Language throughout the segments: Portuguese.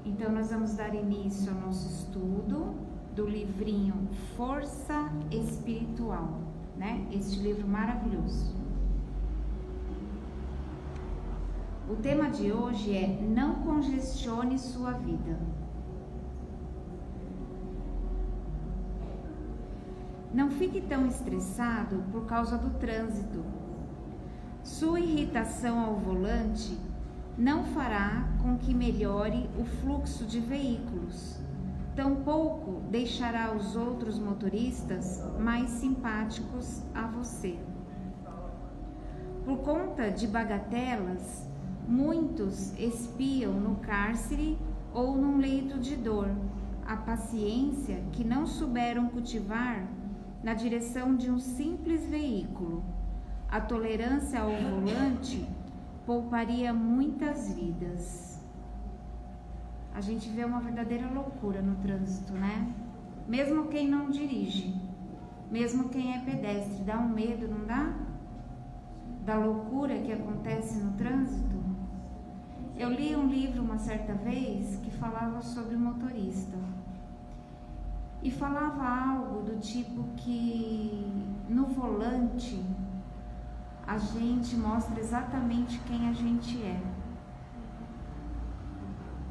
Então nós vamos dar início ao nosso estudo do livrinho Força Espiritual, né? Este livro maravilhoso. O tema de hoje é: não congestione sua vida. Não fique tão estressado por causa do trânsito. Sua irritação ao volante não fará com que melhore o fluxo de veículos. Tampouco deixará os outros motoristas mais simpáticos a você. Por conta de bagatelas, muitos espiam no cárcere ou num leito de dor a paciência que não souberam cultivar na direção de um simples veículo. A tolerância ao volante pouparia muitas vidas. A gente vê uma verdadeira loucura no trânsito, né? Mesmo quem não dirige, mesmo quem é pedestre, dá um medo, não dá? Da loucura que acontece no trânsito. Eu li um livro uma certa vez que falava sobre o motorista. E falava algo do tipo que no volante a gente mostra exatamente quem a gente é,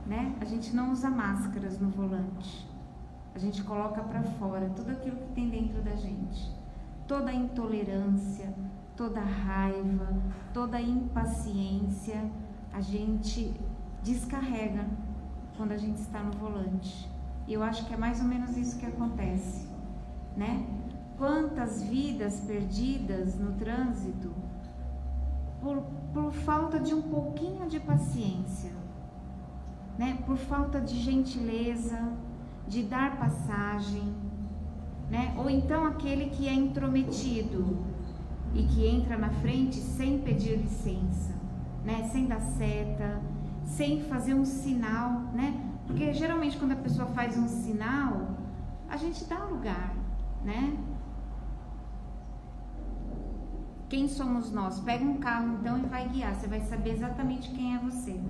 né? A gente não usa máscaras no volante, a gente coloca para fora tudo aquilo que tem dentro da gente, toda a intolerância, toda a raiva, toda a impaciência, a gente descarrega quando a gente está no volante. E eu acho que é mais ou menos isso que acontece, né? Quantas vidas perdidas no trânsito por falta de um pouquinho de paciência, né? Por falta de gentileza, de dar passagem, né? Ou então aquele que é intrometido e que entra na frente sem pedir licença, né? Sem dar seta, sem fazer um sinal, né? Porque geralmente quando a pessoa faz um sinal, a gente dá lugar, né? Quem somos nós? Pega um carro então e vai guiar, você vai saber exatamente quem é você,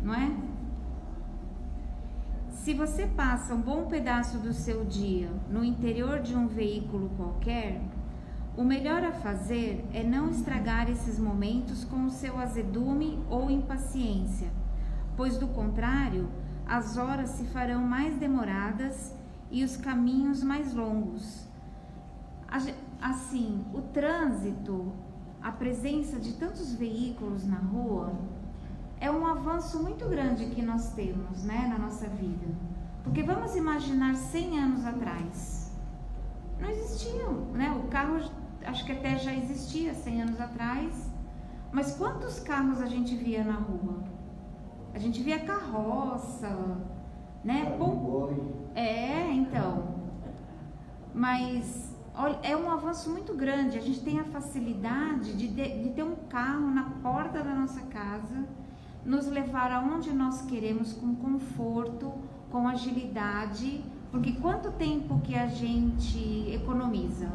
não é? Se você passa um bom pedaço do seu dia no interior de um veículo qualquer, o melhor a fazer é não estragar esses momentos com o seu azedume ou impaciência, pois do contrário, as horas se farão mais demoradas e os caminhos mais longos. Assim, o trânsito, a presença de tantos veículos na rua, é um avanço muito grande que nós temos, né, na nossa vida. Porque vamos imaginar 100 anos atrás, não existiam, né? O carro, acho que até já existia 100 anos atrás, mas quantos carros a gente via na rua? A gente via carroça, né? Então. Mas olha, é um avanço muito grande. A gente tem a facilidade de ter um carro na porta da nossa casa, nos levar aonde nós queremos com conforto, com agilidade. Porque quanto tempo que a gente economiza,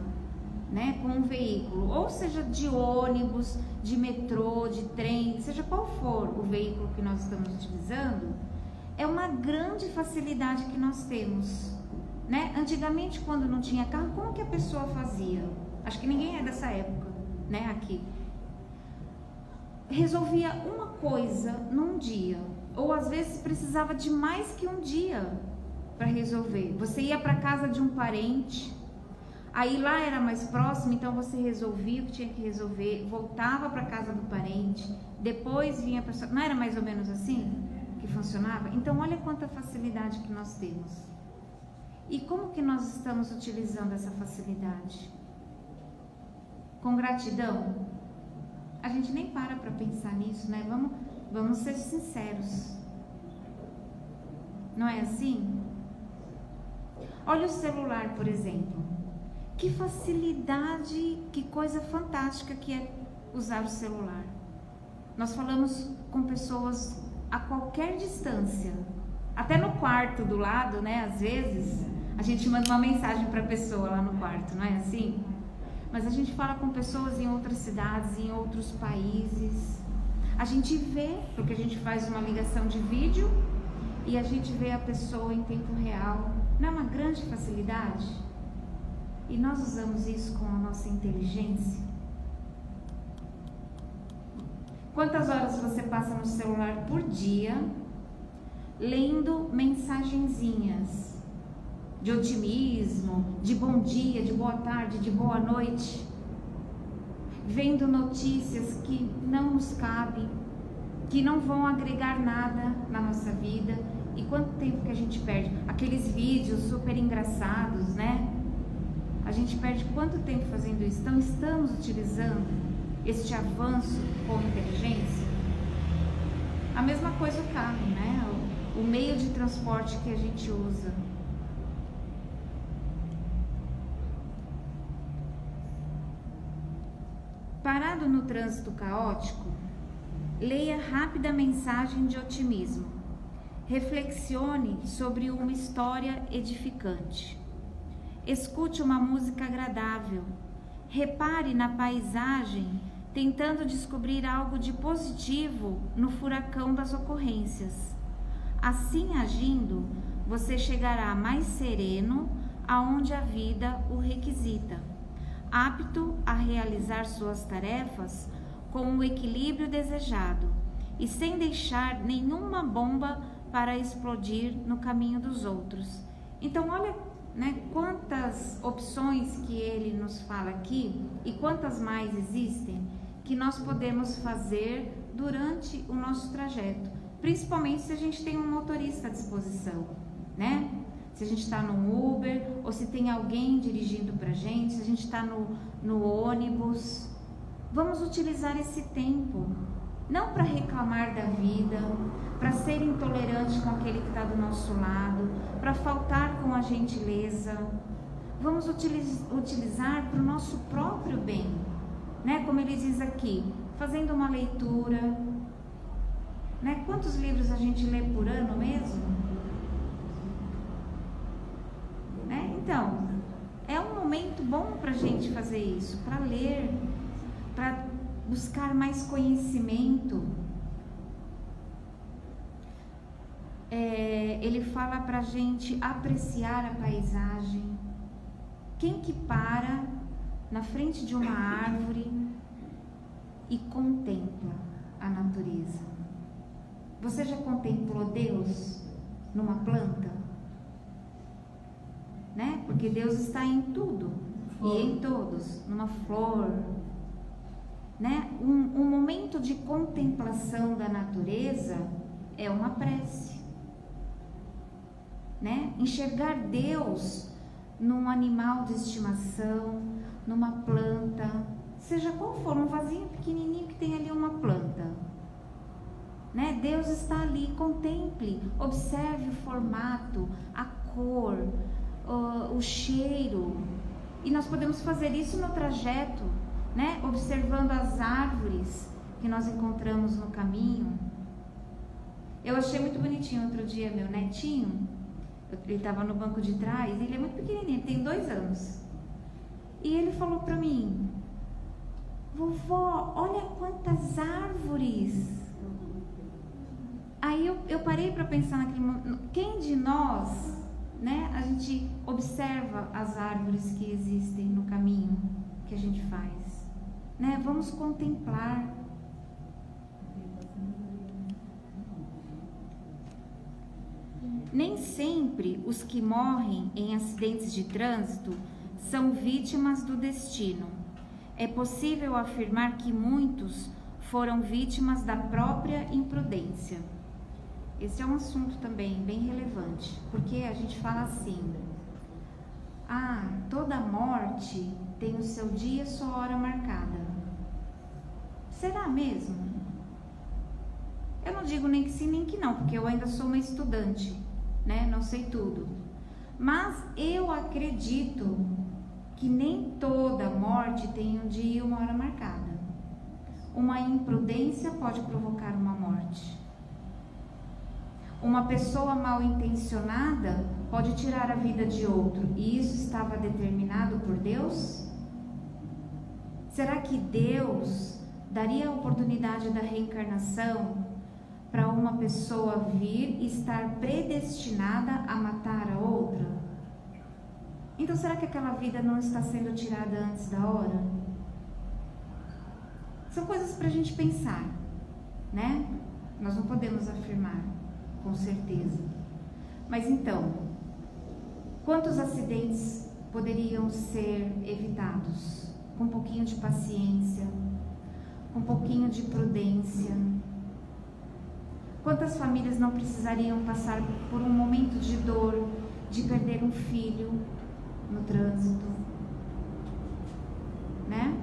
né, com um veículo, ou seja de ônibus, de metrô, de trem, seja qual for o veículo que nós estamos utilizando, é uma grande facilidade que nós temos, né? Antigamente, quando não tinha carro, como que a pessoa fazia? Acho que ninguém é dessa época, né, aqui. Resolvia uma coisa num dia, ou às vezes precisava de mais que um dia para resolver. Você ia para casa de um parente, aí lá era mais próximo, então você resolvia o que tinha que resolver, voltava para casa do parente, depois vinha para... Não era mais ou menos assim que funcionava? Então olha quanta facilidade que nós temos. E como que nós estamos utilizando essa facilidade? Com gratidão? A gente nem para pensar nisso, né? Vamos ser sinceros. Não é assim? Olha o celular, por exemplo. Que facilidade, que coisa fantástica que é usar o celular. Nós falamos com pessoas a qualquer distância, até no quarto do lado, né? Às vezes a gente manda uma mensagem para a pessoa lá no quarto, não é assim? Mas a gente fala com pessoas em outras cidades, em outros países. A gente vê, porque a gente faz uma ligação de vídeo e a gente vê a pessoa em tempo real. Não é uma grande facilidade? E nós usamos isso com a nossa inteligência. Quantas horas você passa no celular por dia lendo mensagenzinhas de otimismo, de bom dia, de boa tarde, de boa noite, vendo notícias que não nos cabem, que não vão agregar nada na nossa vida? E quanto tempo que a gente perde? Aqueles vídeos super engraçados, né? A gente perde quanto tempo fazendo isso? Então, estamos utilizando este avanço com inteligência? A mesma coisa o carro, né? O meio de transporte que a gente usa. Parado no trânsito caótico, leia rápida mensagem de otimismo. Reflexione sobre uma história edificante. Escute uma música agradável. Repare na paisagem, tentando descobrir algo de positivo no furacão das ocorrências. Assim agindo, você chegará mais sereno aonde a vida o requisita, apto a realizar suas tarefas com o equilíbrio desejado e sem deixar nenhuma bomba para explodir no caminho dos outros. Então, olha, né, quantas opções que ele nos fala aqui e quantas mais existem que nós podemos fazer durante o nosso trajeto, principalmente se a gente tem um motorista à disposição, né? Se a gente está no Uber ou se tem alguém dirigindo para a gente, se a gente está no ônibus. Vamos utilizar esse tempo, não para reclamar da vida, para ser intolerante com aquele que está do nosso lado, para faltar com a gentileza. Vamos utilizar para o nosso próprio bem, né? Como ele diz aqui, fazendo uma leitura, né? Quantos livros a gente lê por ano mesmo? Né? Então, é um momento bom para a gente fazer isso, para ler, para buscar mais conhecimento. Ele fala para a gente apreciar a paisagem. Quem que para na frente de uma árvore e contempla a natureza? Você já contemplou Deus numa planta? Né? Porque Deus está em tudo e em todos, numa flor, né? Um momento de contemplação da natureza é uma prece, né? Enxergar Deus num animal de estimação, numa planta, seja qual for, um vasinho pequenininho que tem ali uma planta, né? Deus está ali, contemple, observe o formato, a cor, o cheiro. E nós podemos fazer isso no trajeto, né? Observando as árvores que nós encontramos no caminho. Eu achei muito bonitinho outro dia, meu netinho, ele estava no banco de trás, ele é muito pequenininho, tem 2 anos. E ele falou para mim: vovó, olha quantas árvores. Aí eu parei para pensar naquele momento, quem de nós, né, a gente observa as árvores que existem no caminho que a gente faz, né? Vamos contemplar. Nem sempre os que morrem em acidentes de trânsito são vítimas do destino. É possível afirmar que muitos foram vítimas da própria imprudência. Esse é um assunto também bem relevante, porque a gente fala assim: toda morte tem o seu dia e sua hora marcada. Será mesmo? Eu não digo nem que sim nem que não, porque eu ainda sou uma estudante, né? Não sei tudo. Mas eu acredito que nem toda morte tem um dia e uma hora marcada. Uma imprudência pode provocar uma morte. Uma pessoa mal intencionada pode tirar a vida de outro, e isso estava determinado por Deus? Será que Deus daria a oportunidade da reencarnação para uma pessoa vir e estar predestinada a matar a outra? Então será que aquela vida não está sendo tirada antes da hora? São coisas para a gente pensar, né? Nós não podemos afirmar com certeza. Mas então, quantos acidentes poderiam ser evitados? Com um pouquinho de paciência, com um pouquinho de prudência. Quantas famílias não precisariam passar por um momento de dor, de perder um filho no trânsito, né?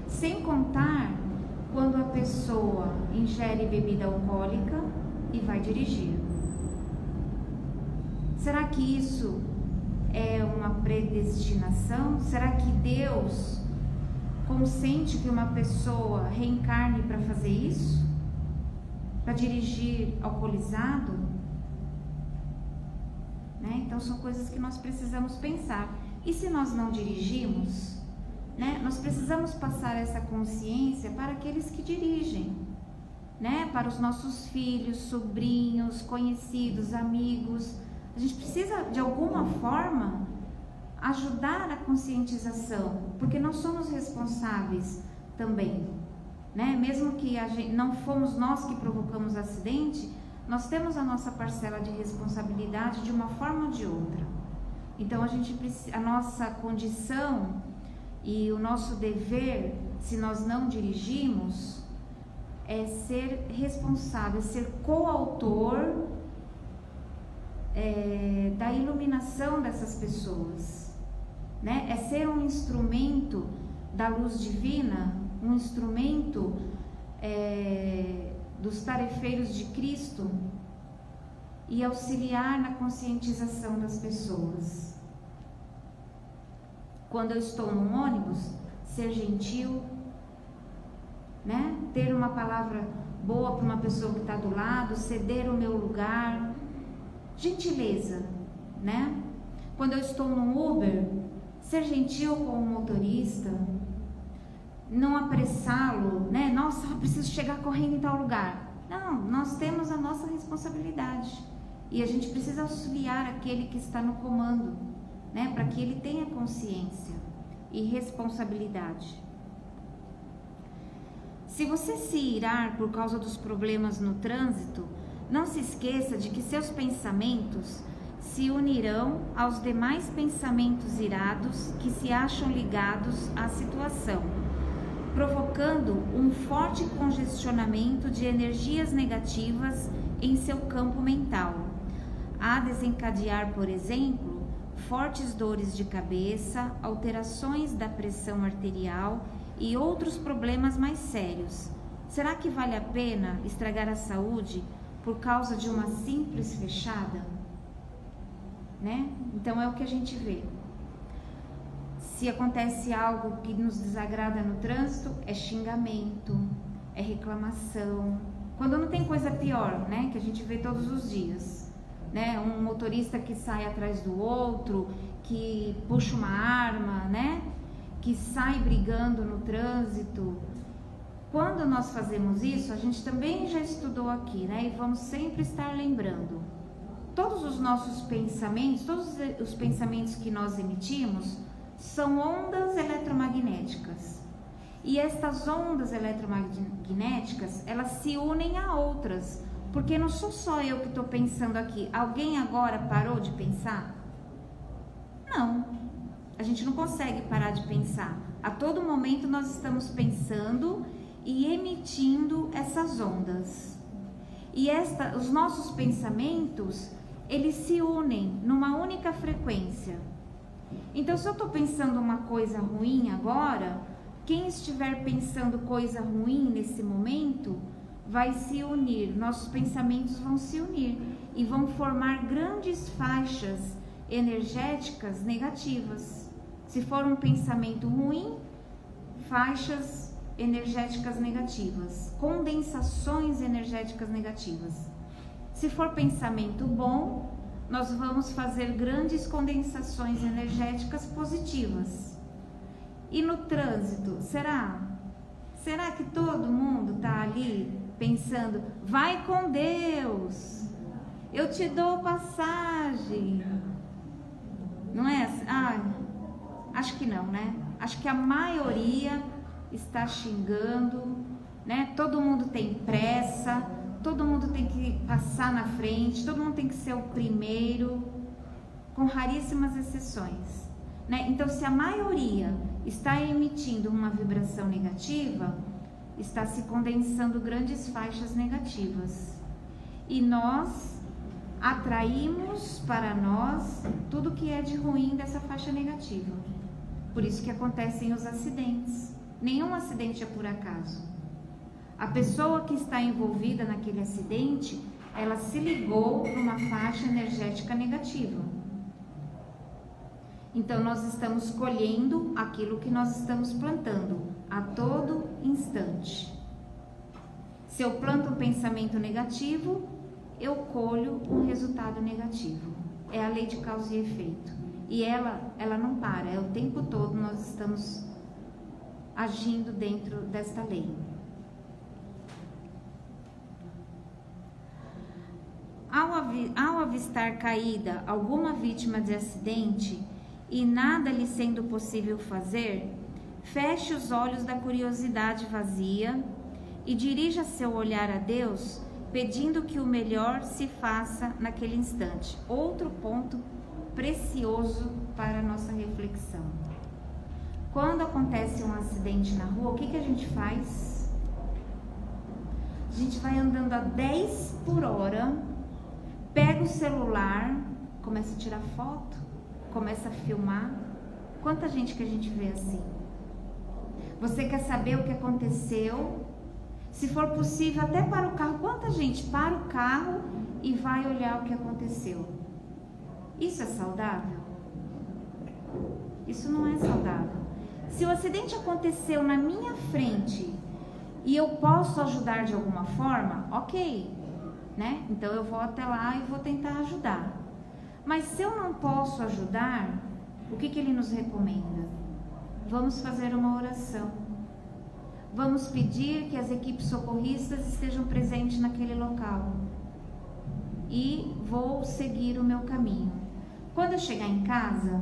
Sem contar quando a pessoa ingere bebida alcoólica e vai dirigir. Será que isso é uma predestinação? Será que Deus consente que uma pessoa reencarne para fazer isso? Para dirigir alcoolizado? Né? Então são coisas que nós precisamos pensar. E se nós não dirigimos, né? Nós precisamos passar essa consciência para aqueles que dirigem, né? Para os nossos filhos, sobrinhos, conhecidos, amigos. A gente precisa de alguma forma ajudar a conscientização, porque nós somos responsáveis também, né? Mesmo que não fomos nós que provocamos o acidente, nós temos a nossa parcela de responsabilidade de uma forma ou de outra. Então a nossa condição e o nosso dever, se nós não dirigimos, é ser responsável, ser coautor da iluminação dessas pessoas, né? É ser um instrumento da luz divina, um instrumento dos tarefeiros de Cristo e auxiliar na conscientização das pessoas. Quando eu estou num ônibus, ser gentil, né? Ter uma palavra boa para uma pessoa que está do lado, ceder o meu lugar, gentileza, né? Quando eu estou num Uber, ser gentil com o motorista, não apressá-lo, né? Nossa, eu preciso chegar correndo em tal lugar. Não, nós temos a nossa responsabilidade e a gente precisa auxiliar aquele que está no comando, né? Para que ele tenha consciência e responsabilidade. Se você se irar por causa dos problemas no trânsito, não se esqueça de que seus pensamentos se unirão aos demais pensamentos irados que se acham ligados à situação, provocando um forte congestionamento de energias negativas em seu campo mental, a desencadear, por exemplo, fortes dores de cabeça, alterações da pressão arterial e outros problemas mais sérios. Será que vale a pena estragar a saúde por causa de uma simples fechada? Né? Então é o que a gente vê. Se acontece algo que nos desagrada no trânsito, é xingamento, é reclamação. Quando não tem coisa pior, né, que a gente vê todos os dias, né, um motorista que sai atrás do outro, que puxa uma arma, né, que sai brigando no trânsito. Quando nós fazemos isso, a gente também já estudou aqui, né, e vamos sempre estar lembrando. Todos os nossos pensamentos, todos os pensamentos que nós emitimos, são ondas eletromagnéticas. E estas ondas eletromagnéticas, elas se unem a outras, porque não sou só eu que estou pensando aqui. Alguém agora parou de pensar? Não, a gente não consegue parar de pensar. A todo momento nós estamos pensando e emitindo essas ondas. E os nossos pensamentos, eles se unem numa única frequência. Então, se eu estou pensando uma coisa ruim agora, quem estiver pensando coisa ruim nesse momento vai se unir, nossos pensamentos vão se unir e vão formar grandes faixas energéticas negativas. Se for um pensamento ruim, faixas energéticas negativas, condensações energéticas negativas. Se for pensamento bom, nós vamos fazer grandes condensações energéticas positivas. E no trânsito, será que todo mundo está ali pensando, vai com Deus, eu te dou passagem. Não é assim? Acho que não, né? Acho que a maioria está xingando, né? Todo mundo tem pressa, todo mundo tem que passar na frente, todo mundo tem que ser o primeiro, com raríssimas exceções, né? Então, se a maioria está emitindo uma vibração negativa, está se condensando grandes faixas negativas. E nós atraímos para nós tudo que é de ruim dessa faixa negativa. Por isso que acontecem os acidentes. Nenhum acidente é por acaso. A pessoa que está envolvida naquele acidente, ela se ligou numa faixa energética negativa. Então, nós estamos colhendo aquilo que nós estamos plantando a todo instante. Se eu planto um pensamento negativo, eu colho um resultado negativo. É a lei de causa e efeito. E ela não para, é o tempo todo nós estamos agindo dentro desta lei. Ao avistar caída alguma vítima de acidente e nada lhe sendo possível fazer, feche os olhos da curiosidade vazia e dirija seu olhar a Deus, pedindo que o melhor se faça naquele instante. Outro ponto precioso para a nossa reflexão. Quando acontece um acidente na rua, o que a gente faz? A gente vai andando a 10 por hora, pega o celular, começa a tirar foto, começa a filmar. Quanta gente que a gente vê assim? Você quer saber o que aconteceu? Se for possível, até para o carro. Quanta gente para o carro e vai olhar o que aconteceu? Isso é saudável? Isso não é saudável. Se o acidente aconteceu na minha frente e eu posso ajudar de alguma forma, ok, né? Então eu vou até lá e vou tentar ajudar. Mas se eu não posso ajudar, o que ele nos recomenda? Vamos fazer uma oração. Vamos pedir que as equipes socorristas estejam presentes naquele local. E vou seguir o meu caminho. Quando eu chegar em casa,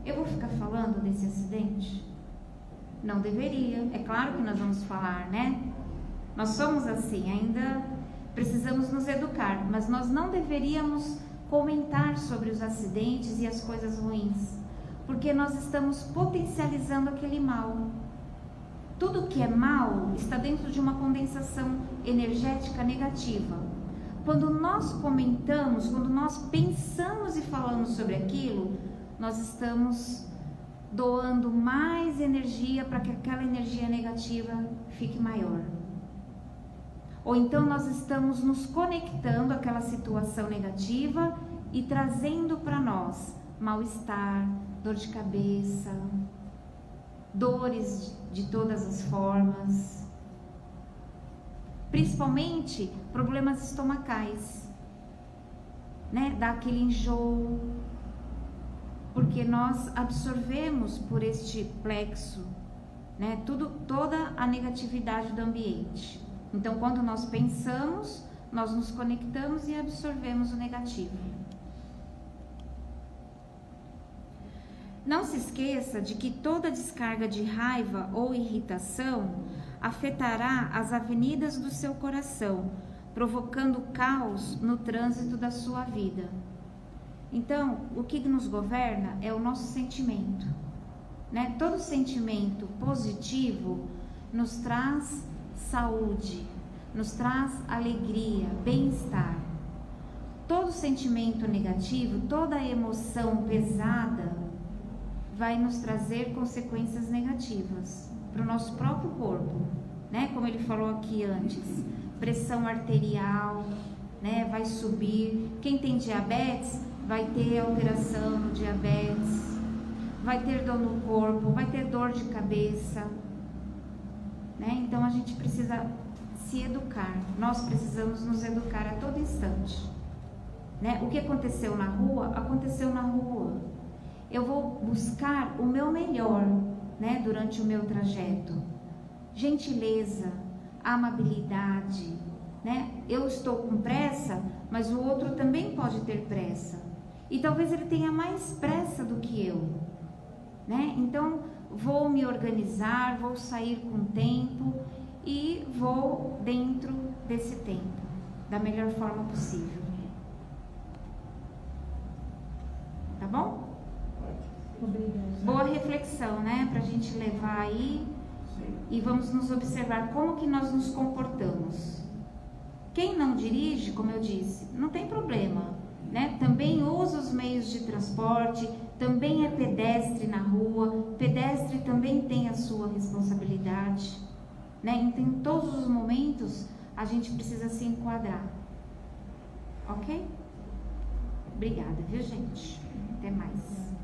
eu vou ficar falando desse acidente? Não deveria. É claro que nós vamos falar, né? Nós somos assim, ainda precisamos nos educar, mas nós não deveríamos comentar sobre os acidentes e as coisas ruins, porque nós estamos potencializando aquele mal. Tudo que é mal está dentro de uma condensação energética negativa. Quando nós comentamos, quando nós pensamos e falamos sobre aquilo, nós estamos doando mais energia para que aquela energia negativa fique maior. Ou então nós estamos nos conectando àquela situação negativa e trazendo para nós mal-estar, dor de cabeça, dores de todas as formas, principalmente problemas estomacais, né? Dá aquele enjoo, porque nós absorvemos por este plexo, né? Toda a negatividade do ambiente. Então, quando nós pensamos, nós nos conectamos e absorvemos o negativo. Não se esqueça de que toda descarga de raiva ou irritação afetará as avenidas do seu coração, provocando caos no trânsito da sua vida. Então, o que nos governa é o nosso sentimento, né? Todo sentimento positivo nos traz saúde, nos traz alegria, bem-estar. Todo sentimento negativo, toda emoção pesada vai nos trazer consequências negativas para o nosso próprio corpo, né? Como ele falou aqui antes, pressão arterial, né? Vai subir. Quem tem diabetes vai ter alteração no diabetes, vai ter dor no corpo, vai ter dor de cabeça, né? Então a gente precisa se educar, nós precisamos nos educar a todo instante, né? O que aconteceu na rua, aconteceu na rua. Eu vou buscar o meu melhor, né, durante o meu trajeto. Gentileza, amabilidade, né? Eu estou com pressa, mas o outro também pode ter pressa. E talvez ele tenha mais pressa do que eu, né? Então, vou me organizar, vou sair com tempo e vou dentro desse tempo, da melhor forma possível. Tá bom? Obrigada. Boa reflexão, né? Pra gente levar aí e vamos nos observar como que nós nos comportamos. Quem não dirige, como eu disse, não tem problema, né? Também usa os meios de transporte, também é pedestre na rua, pedestre também tem a sua responsabilidade, né? Então, em todos os momentos, a gente precisa se enquadrar, ok? Obrigada, viu, gente? Até mais.